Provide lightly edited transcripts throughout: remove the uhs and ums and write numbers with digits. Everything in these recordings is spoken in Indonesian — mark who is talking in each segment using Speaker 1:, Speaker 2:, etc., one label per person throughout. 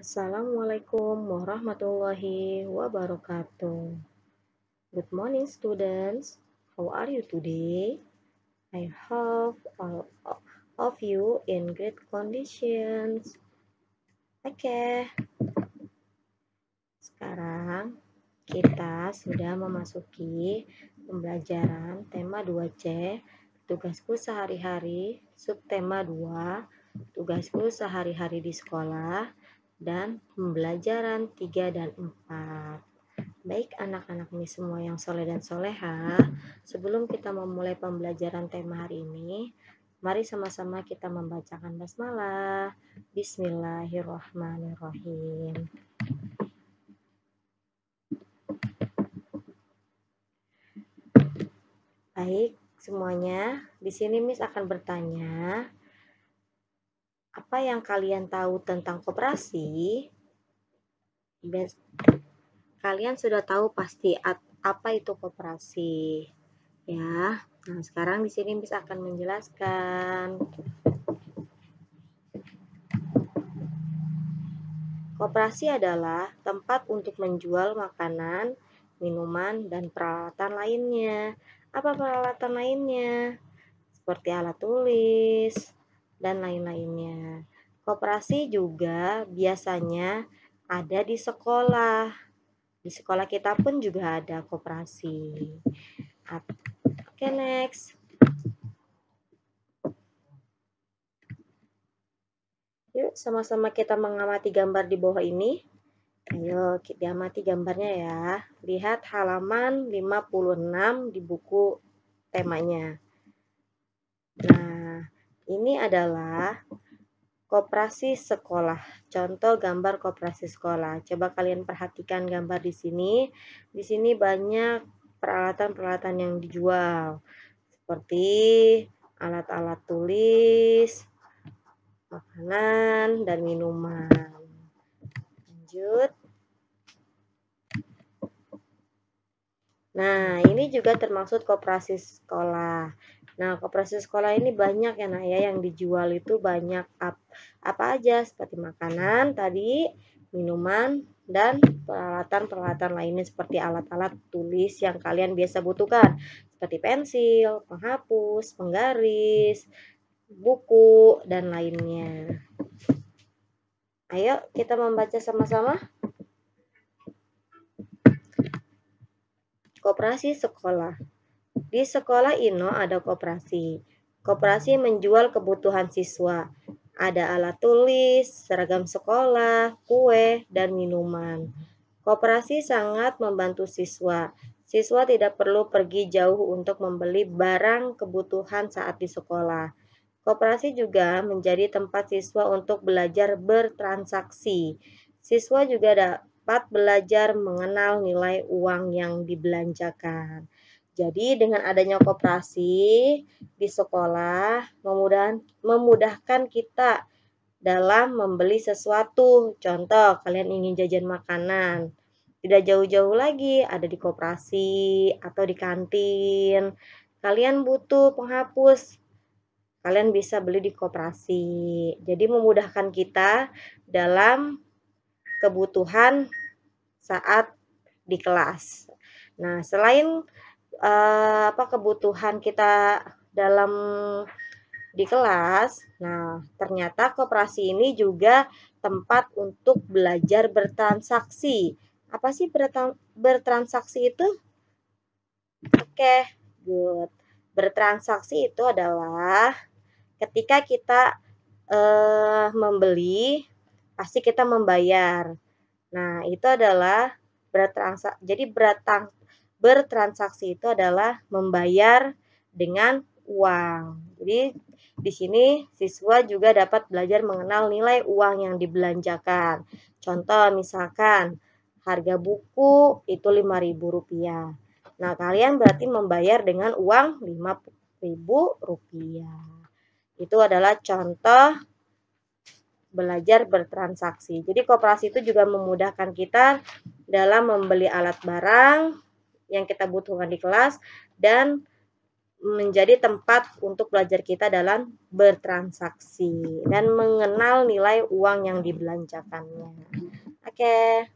Speaker 1: Assalamualaikum warahmatullahi wabarakatuh. Good morning, students. How are you today? I hope all of you in great conditions. Oke, sekarang kita sudah memasuki pembelajaran tema 2C, tugasku sehari-hari, subtema 2, tugasku sehari-hari di sekolah, dan pembelajaran 3 dan 4. Baik anak-anak ini semua yang soleh dan soleha, sebelum kita memulai pembelajaran tema hari ini, mari sama-sama kita membacakan basmalah. Bismillahirrahmanirrahim. Baik, semuanya, di sini Miss akan bertanya, apa yang kalian tahu tentang koperasi? Kalian sudah tahu pasti apa itu koperasi, ya. Nah, sekarang di sini Miss akan menjelaskan. Koperasi adalah tempat untuk menjual makanan, minuman, dan peralatan lainnya. Apa peralatan lainnya? Seperti alat tulis dan lain-lainnya. Koperasi juga biasanya ada di sekolah. Di sekolah kita pun juga ada koperasi. Oke, next. Yuk, sama-sama kita mengamati gambar di bawah ini. Ayo, kita amati gambarnya ya. Lihat halaman 56 di buku temanya. Nah, ini adalah koperasi sekolah. Contoh gambar koperasi sekolah. Coba kalian perhatikan gambar di sini. Di sini banyak peralatan-peralatan yang dijual. Seperti alat-alat tulis, makanan, dan minuman. Lanjut. Nah, ini juga termasuk koperasi sekolah. Nah, koperasi sekolah ini banyak ya, Nak, ya, yang dijual itu banyak apa aja, seperti makanan tadi, minuman, dan peralatan-peralatan lainnya seperti alat-alat tulis yang kalian biasa butuhkan, seperti pensil, penghapus, penggaris, buku, dan lainnya. Ayo kita membaca sama-sama. Koperasi sekolah. Di sekolah Ino ada koperasi. Koperasi menjual kebutuhan siswa. Ada alat tulis, seragam sekolah, kue, dan minuman. Koperasi sangat membantu siswa. Siswa tidak perlu pergi jauh untuk membeli barang kebutuhan saat di sekolah. Koperasi juga menjadi tempat siswa untuk belajar bertransaksi. Siswa juga dapat belajar mengenal nilai uang yang dibelanjakan. Jadi dengan adanya koperasi di sekolah memudahkan kita dalam membeli sesuatu. Contoh, kalian ingin jajan makanan. Tidak jauh-jauh lagi, ada di koperasi atau di kantin. Kalian butuh penghapus, kalian bisa beli di koperasi. Jadi memudahkan kita dalam kebutuhan saat di kelas. Nah, selain kebutuhan kita dalam di kelas, nah ternyata koperasi ini juga tempat untuk belajar bertransaksi. Apa sih bertransaksi itu? Oke, good. Bertransaksi itu adalah ketika kita membeli, pasti kita membayar. Nah, itu adalah bertransaksi. Jadi bertransaksi itu adalah membayar dengan uang. Jadi di sini siswa juga dapat belajar mengenal nilai uang yang dibelanjakan. Contoh misalkan harga buku itu Rp5.000. Nah, kalian berarti membayar dengan uang Rp5.000. Itu adalah contoh belajar bertransaksi. Jadi koperasi itu juga memudahkan kita dalam membeli alat barang yang kita butuhkan di kelas dan menjadi tempat untuk belajar kita dalam bertransaksi dan mengenal nilai uang yang dibelanjakannya. Oke.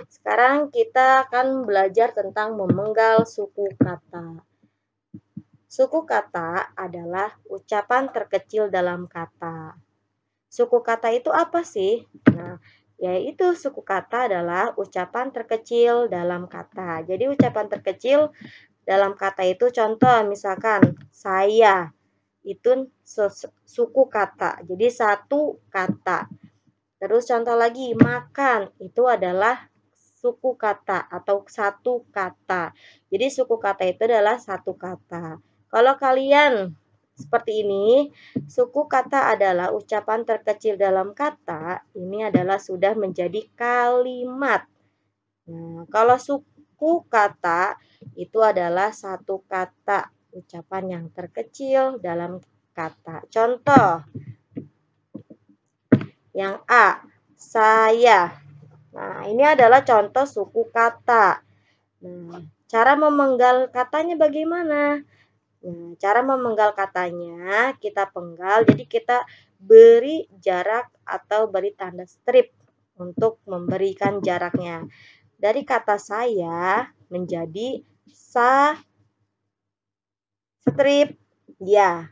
Speaker 1: Sekarang kita akan belajar tentang memenggal suku kata. Suku kata adalah ucapan terkecil dalam kata. Suku kata itu apa sih? Nah, yaitu suku kata adalah ucapan terkecil dalam kata. Jadi ucapan terkecil dalam kata itu contoh misalkan saya itu suku kata. Jadi satu kata. Terus contoh lagi makan itu adalah suku kata atau satu kata. Jadi suku kata itu adalah satu kata. Kalau kalian seperti ini, suku kata adalah ucapan terkecil dalam kata, ini adalah sudah menjadi kalimat. Nah, kalau suku kata itu adalah satu kata, ucapan yang terkecil dalam kata. Contoh, yang A, saya. Nah, ini adalah contoh suku kata. Nah, cara memenggal katanya bagaimana? Nah, cara memenggal katanya kita penggal, jadi kita beri jarak atau beri tanda strip untuk memberikan jaraknya. Dari kata saya menjadi sa strip ya.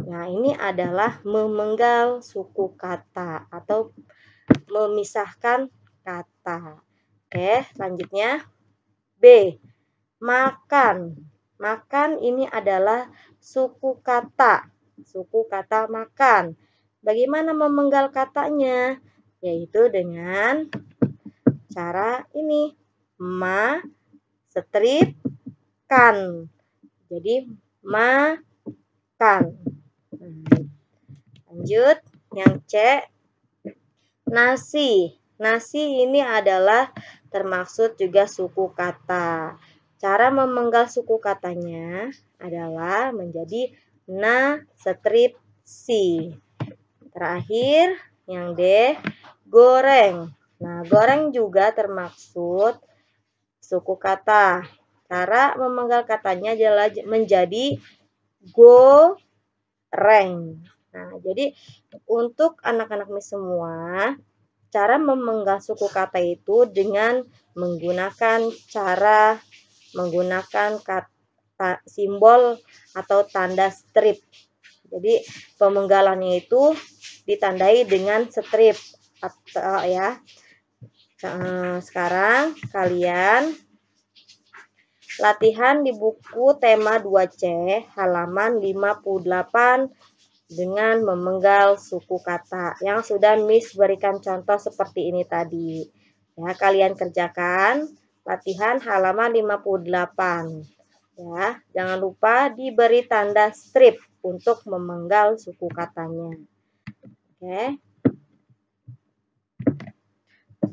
Speaker 1: Nah, ini adalah memenggal suku kata atau memisahkan kata. Oke, selanjutnya B. Makan. Makan ini adalah suku kata. Suku kata makan. Bagaimana memenggal katanya? Yaitu dengan cara ini. Strip kan. Jadi makan. Lanjut. Yang C. Nasi. Nasi ini adalah termaksud juga suku kata. Cara memenggal suku katanya adalah menjadi strip si. Terakhir, yang D, goreng. Nah, goreng juga termaksud suku kata. Cara memenggal katanya adalah menjadi goreng. Nah, jadi untuk anak-anak ini semua, cara memenggal suku kata itu dengan menggunakan kata simbol atau tanda strip. Jadi pemenggalannya itu ditandai dengan strip atau ya. Sekarang kalian latihan di buku tema 2C halaman 58 dengan memenggal suku kata yang sudah Miss berikan contoh seperti ini tadi. Ya, kalian kerjakan latihan halaman 58. Ya, jangan lupa diberi tanda strip untuk memenggal suku katanya. Oke.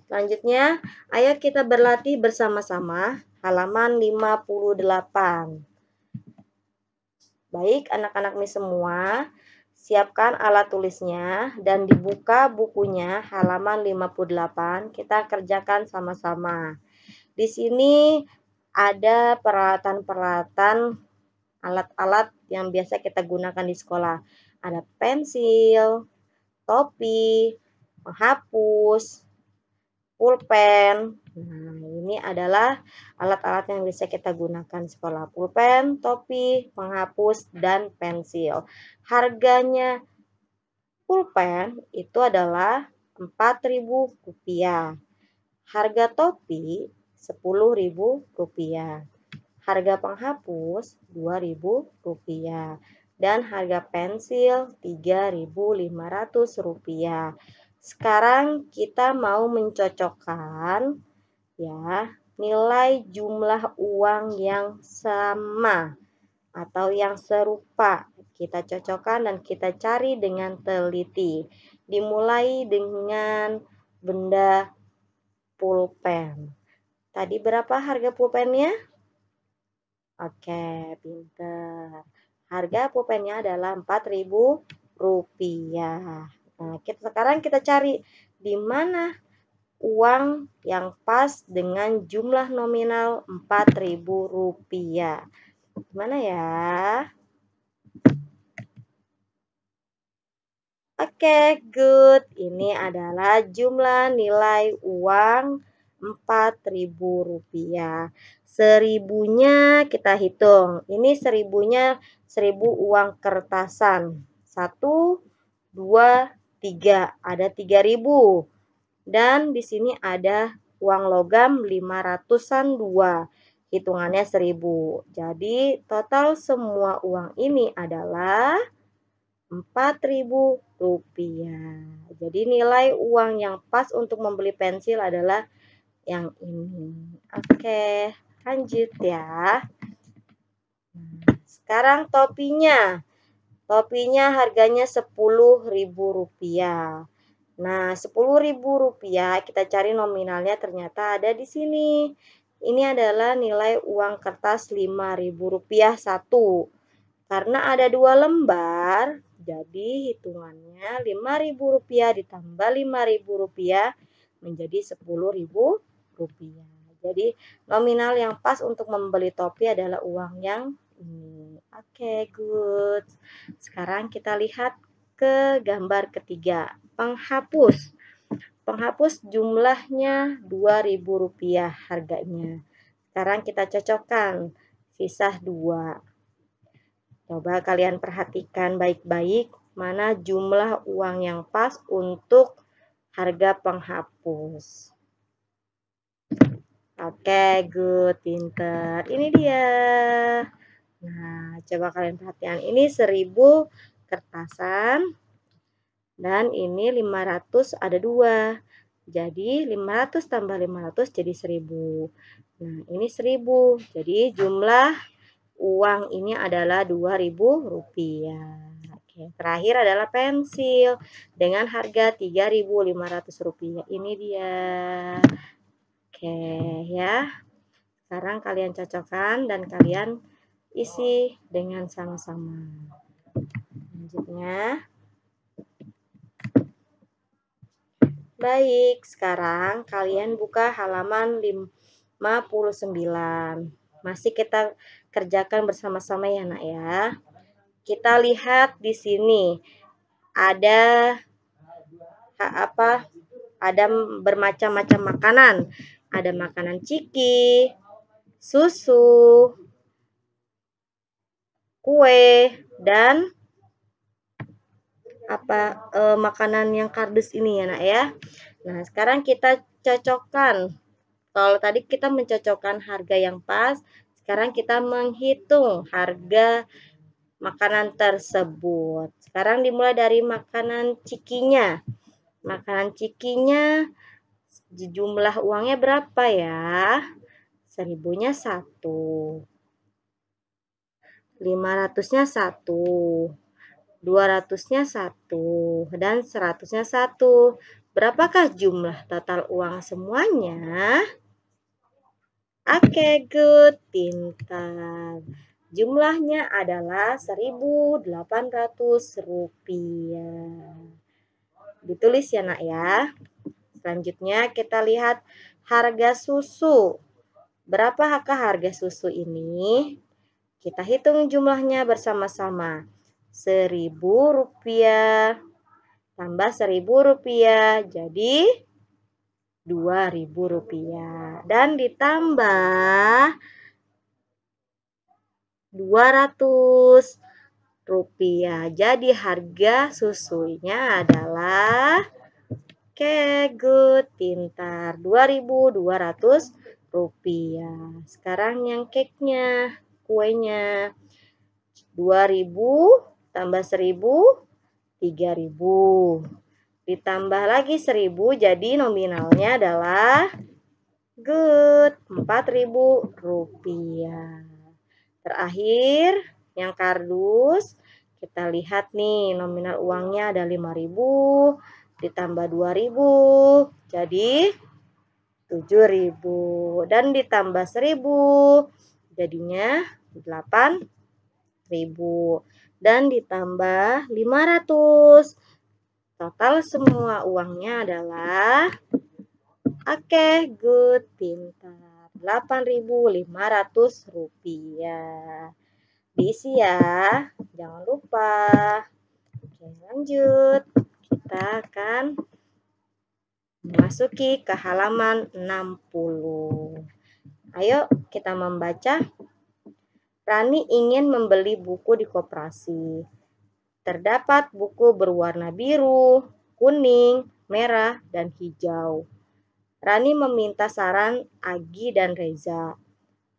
Speaker 1: Selanjutnya, ayo kita berlatih bersama-sama halaman 58. Baik, anak-anak Miss semua, siapkan alat tulisnya dan dibuka bukunya halaman 58. Kita kerjakan sama-sama. Di sini ada peralatan-peralatan alat-alat yang biasa kita gunakan di sekolah. Ada pensil, topi, penghapus, pulpen. Nah, ini adalah alat-alat yang bisa kita gunakan di sekolah. Pulpen, topi, penghapus, dan pensil. Harganya pulpen itu adalah Rp4.000. Harga topi Rp10.000. Harga penghapus Rp2.000. Dan harga pensil Rp3.500. Sekarang kita mau mencocokkan ya nilai jumlah uang yang sama atau yang serupa. Kita cocokkan dan kita cari dengan teliti. Dimulai dengan benda pulpen. Tadi berapa harga pulpennya? Oke, pinter. Harga pulpennya adalah Rp4.000. Nah, sekarang kita cari di mana uang yang pas dengan jumlah nominal Rp4.000. Gimana ya? Oke, good. Ini adalah jumlah nilai uang Rp4.000. Seribunya kita hitung. Ini seribunya 1000 uang kertasan. 1, 2, 3. Ada 3000. Dan di sini ada uang logam 500-an 2. Hitungannya 1000. Jadi total semua uang ini adalah Rp4.000. Jadi nilai uang yang pas untuk membeli pensil adalah yang ini. Oke, lanjut ya. Sekarang topinya. Topinya harganya Rp10.000. Nah, Rp10.000 kita cari nominalnya ternyata ada di sini. Ini adalah nilai uang kertas Rp5.000 satu. Karena ada 2 lembar, jadi hitungannya Rp5.000 ditambah Rp5.000 menjadi Rp10.000. Jadi nominal yang pas untuk membeli topi adalah uang yang ini. Oke, good. Sekarang kita lihat ke gambar ketiga. Penghapus. Penghapus jumlahnya Rp2.000 harganya. Sekarang kita cocokkan sisa 2. Coba kalian perhatikan baik-baik mana jumlah uang yang pas untuk harga penghapus. Oke, good, pinter. Ini dia. Nah, coba kalian perhatikan. Ini 1000 kertasan. Dan ini 500 ada 2. Jadi 500 tambah 500 jadi 1000. Nah, ini 1000. Jadi jumlah uang ini adalah Rp2.000. Oke, terakhir adalah pensil dengan harga Rp3.500. Ini dia. Oke, ya. Sekarang kalian cocokkan dan kalian isi dengan sama-sama. Selanjutnya. Baik, sekarang kalian buka halaman 59. Masih kita kerjakan bersama-sama ya, Nak ya. Kita lihat di sini ada ada bermacam-macam makanan. Ada makanan ciki, susu, kue, dan makanan yang kardus ini ya, Nak ya. Nah, sekarang kita cocokkan. Kalau tadi kita mencocokkan harga yang pas, sekarang kita menghitung harga makanan tersebut. Sekarang dimulai dari makanan cikinya. Makanan cikinya jumlah uangnya berapa ya? 1000-nya 1. 500-nya 1. 200-nya 1. Dan 100-nya 1. Berapakah jumlah total uang semuanya? Oke, good, pintar. Jumlahnya adalah Rp1.800. Ditulis ya, Nak ya. Selanjutnya kita lihat harga susu. Berapakah harga susu ini? Kita hitung jumlahnya bersama-sama. Rp1.000 tambah Rp1.000 jadi Rp2.000. Dan ditambah Rp200. Jadi harga susunya adalah good, pintar. Rp2.200. Sekarang yang cake-nya, kuenya. 2.000 tambah 1.000, 3.000. Ditambah lagi 1.000, jadi nominalnya adalah good, Rp4.000. Terakhir, yang kardus, kita lihat nih, nominal uangnya ada 5.000, ditambah 2.000, jadi 7.000. Dan ditambah 1.000, jadinya 8.000. Dan ditambah 500. Total semua uangnya adalah, good, pintar. Rp8.500. Diisi ya, jangan lupa. Oke, lanjut. Kita akan memasuki ke halaman 60. Ayo kita membaca. Rani ingin membeli buku di koperasi. Terdapat buku berwarna biru, kuning, merah, dan hijau. Rani meminta saran Agi dan Reza.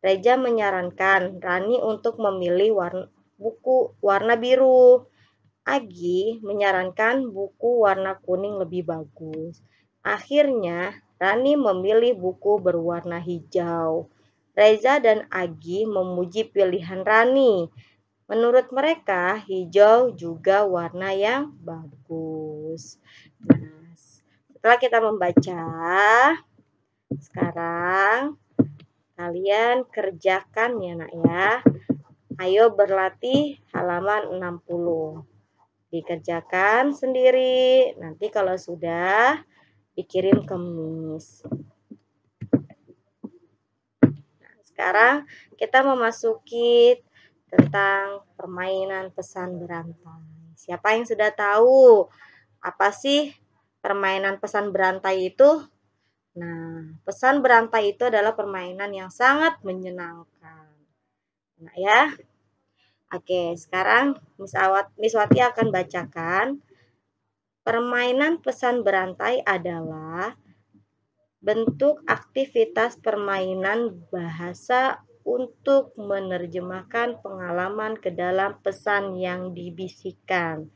Speaker 1: Reza menyarankan Rani untuk memilih buku warna biru. Agi menyarankan buku warna kuning lebih bagus. Akhirnya, Rani memilih buku berwarna hijau. Reza dan Agi memuji pilihan Rani. Menurut mereka, hijau juga warna yang bagus. Nah, setelah kita membaca, sekarang kalian kerjakan ya nak ya. Ayo berlatih halaman 60. Dikerjakan sendiri. Nanti kalau sudah dikirim ke Miss. Nah, sekarang kita memasuki tentang permainan pesan berantai. Siapa yang sudah tahu apa sih permainan pesan berantai itu? Nah, pesan berantai itu adalah permainan yang sangat menyenangkan. Nah, ya. Oke, sekarang Miss Wati akan bacakan. Permainan pesan berantai adalah bentuk aktivitas permainan bahasa untuk menerjemahkan pengalaman ke dalam pesan yang dibisikkan.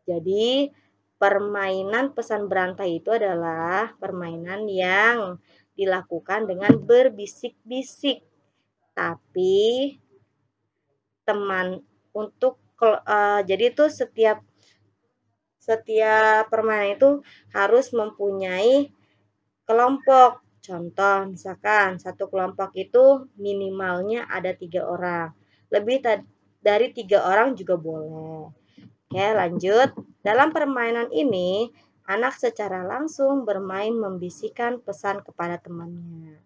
Speaker 1: Jadi, permainan pesan berantai itu adalah permainan yang dilakukan dengan berbisik-bisik. Tapi jadi itu setiap permainan itu harus mempunyai kelompok. Contoh, misalkan satu kelompok itu minimalnya ada 3 orang. Lebih dari 3 orang juga boleh. Oke, lanjut. Dalam permainan ini, anak secara langsung bermain membisikkan pesan kepada temannya.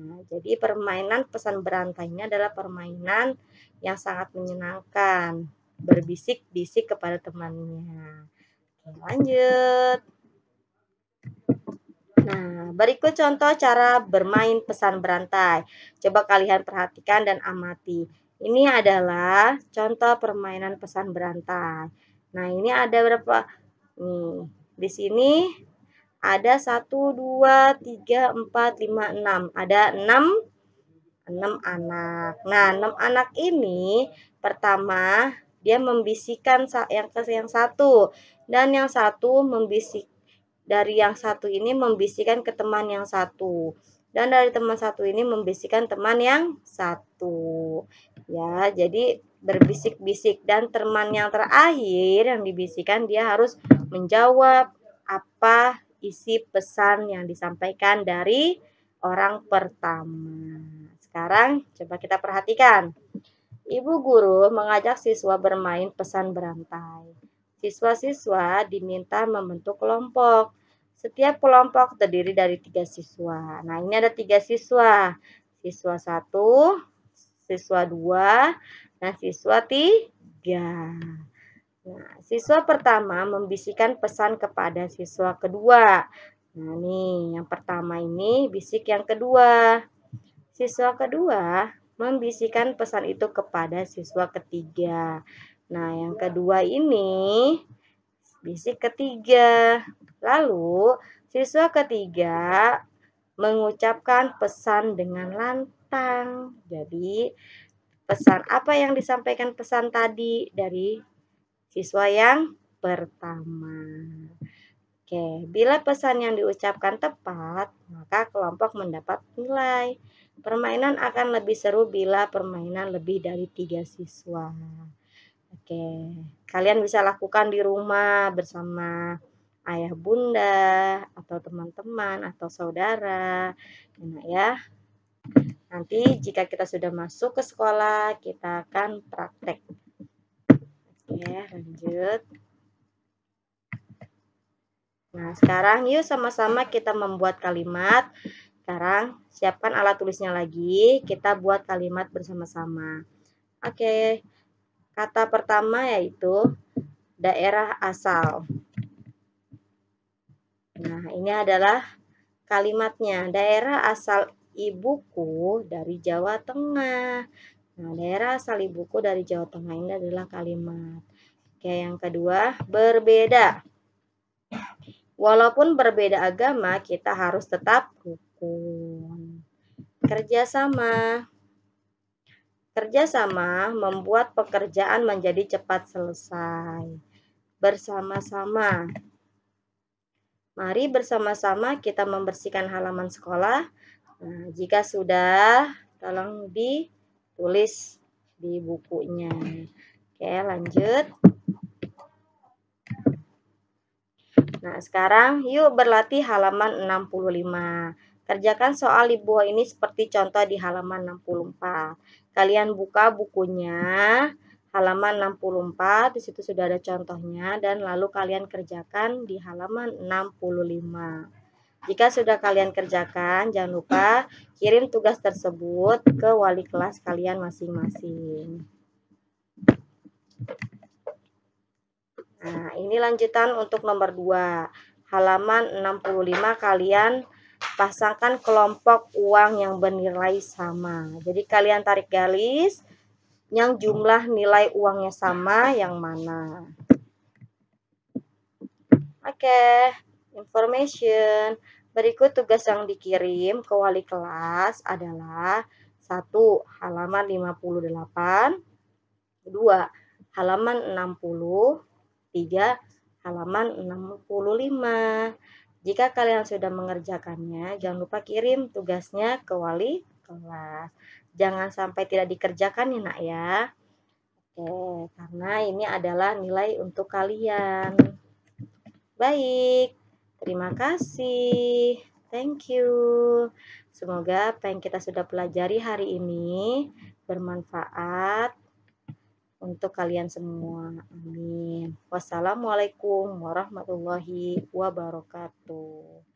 Speaker 1: Nah, jadi permainan pesan berantai ini adalah permainan yang sangat menyenangkan. Berbisik-bisik kepada temannya. Oke, lanjut. Nah, berikut contoh cara bermain pesan berantai. Coba kalian perhatikan dan amati. Ini adalah contoh permainan pesan berantai. Nah, ini ada berapa? Nih, di sini ada 1, 2, 3, 4, 5, 6. Ada 6 anak. Nah, 6 anak ini pertama dia membisikkan yang satu dan yang satu dari yang satu ini membisikkan ke teman yang satu dan dari teman satu ini membisikkan teman yang satu. Ya, jadi berbisik-bisik dan teman yang terakhir yang dibisikkan dia harus menjawab apa isi pesan yang disampaikan dari orang pertama. Sekarang coba kita perhatikan. Ibu guru mengajak siswa bermain pesan berantai. Siswa-siswa diminta membentuk kelompok. Setiap kelompok terdiri dari 3 siswa. Nah, ini ada 3 siswa. Siswa 1, siswa 2, dan siswa 3. Nah, siswa pertama membisikkan pesan kepada siswa kedua. Nah, nih, yang pertama ini bisik yang kedua. Siswa kedua membisikkan pesan itu kepada siswa ketiga. Nah, yang kedua ini bisik ketiga. Lalu, siswa ketiga mengucapkan pesan dengan lantang. Jadi, pesan apa yang disampaikan pesan tadi dari siswa yang pertama. Oke, bila pesan yang diucapkan tepat, maka kelompok mendapat nilai. Permainan akan lebih seru bila permainan lebih dari 3 siswa. Oke, kalian bisa lakukan di rumah bersama ayah bunda, atau teman-teman, atau saudara. Nah, ya. Nanti jika kita sudah masuk ke sekolah, kita akan praktek. Oke, lanjut. Nah, sekarang yuk sama-sama kita membuat kalimat. Sekarang siapkan alat tulisnya lagi, kita buat kalimat bersama-sama. Oke, kata pertama yaitu daerah asal. Nah, ini adalah kalimatnya. Daerah asal ibuku dari Jawa Tengah. Nah, daerah asal ibuku dari Jawa Tengah ini adalah kalimat. Oke, yang kedua, berbeda. Walaupun berbeda agama, kita harus tetap rukun. Kerjasama. Kerjasama membuat pekerjaan menjadi cepat selesai. Bersama-sama. Mari bersama-sama kita membersihkan halaman sekolah. Nah, jika sudah, tolong ditulis di bukunya. Oke, lanjut. Nah, sekarang yuk berlatih halaman 65. Kerjakan soal di buah ini seperti contoh di halaman 64. Kalian buka bukunya, halaman 64, di situ sudah ada contohnya, dan lalu kalian kerjakan di halaman 65. Jika sudah kalian kerjakan, jangan lupa kirim tugas tersebut ke wali kelas kalian masing-masing. Nah, ini lanjutan untuk nomor 2. Halaman 65 kalian pasangkan kelompok uang yang bernilai sama. Jadi kalian tarik garis yang jumlah nilai uangnya sama yang mana. Oke, information. Berikut tugas yang dikirim ke wali kelas adalah 1. Halaman 58, 2. Halaman 60, 3. Halaman 65. Jika kalian sudah mengerjakannya, jangan lupa kirim tugasnya ke wali kelas. Jangan sampai tidak dikerjakan ya nak ya. Oke, karena ini adalah nilai untuk kalian. Baik, terima kasih. Thank you. Semoga apa yang kita sudah pelajari hari ini bermanfaat untuk kalian semua. Amin. Wassalamualaikum warahmatullahi wabarakatuh.